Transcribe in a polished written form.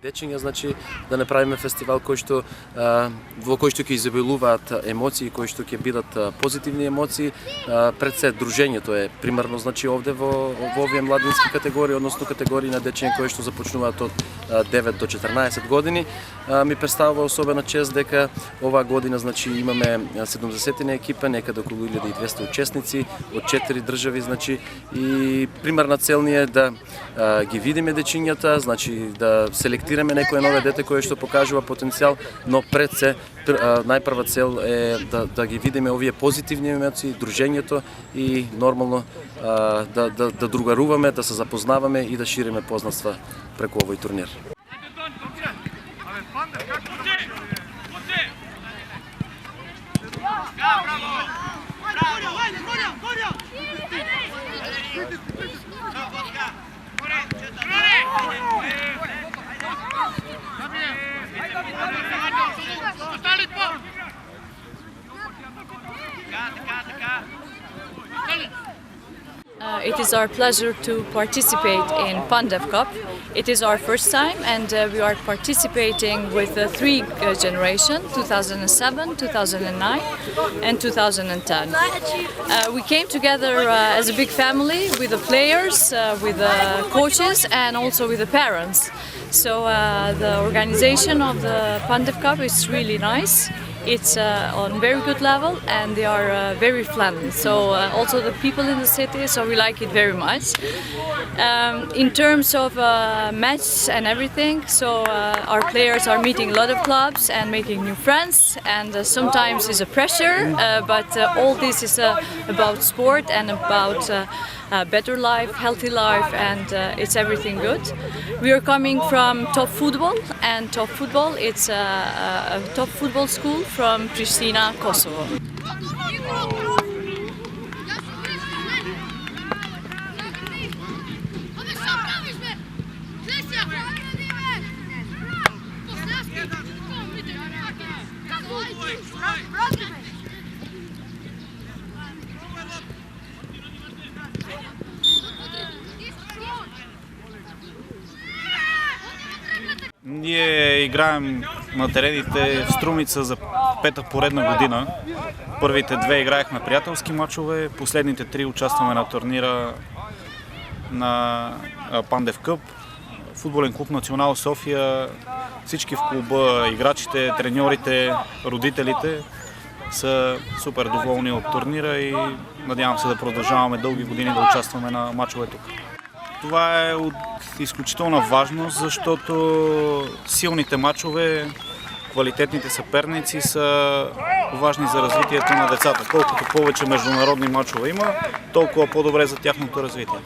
дечиња, значи да направиме фестивал во кој што ќе изобилуваат емоции, кои што ќе бидат позитивни емоции. Пред се дружењето е примерно, значи овде во овие младински категории, односно категории на дечиња кои што започнуваат од 9 до 14 години. Ми представува особена чест дека оваа година, значи имаме 70 екипа, некаде околу 1200 учесници од 4 држави, значи и примерна цел ни е да ги видиме дечињата, значи да селектираме некое нове дете кое што покажува потенцијал, но пред се најпрва цел е да ги видиме овие позитивни емоции, дружењето и нормално да другаруваме, да се запознаваме и да шириме познанства преку овој турнир. It is our pleasure to participate in Pandev Cup. It is our first time and we are participating with three generations, 2007, 2009 and 2010. We came together as a big family with the players, with the coaches and also with the parents. So the organization of the Pandev Cup is really nice. It's on very good level and they are very friendly. So also the people in the city, so we like it very much. In terms of match and everything, so our players are meeting a lot of clubs and making new friends, and sometimes it's a pressure, but all this is about sport and about better life, healthy life, and it's everything good. We are coming from Top Football, and Top Football, it's a top football school from Pristina, Kosovo. Ние играем на терените в Струмица за пета поредна година. Първите две играехме приятелски мачове, последните три участваме на турнира на Пандев Къп. Футболен клуб Национал София, всички в клуба, играчите, треньорите, родителите са супер доволни от турнира и надявам се да продължаваме дълги години да участваме на мачове тук. Това е от изключителна важност, защото силните мачове, квалитетните съперници са важни за развитието на децата. Колкото повече международни мачове има, толкова по-добре за тяхното развитие.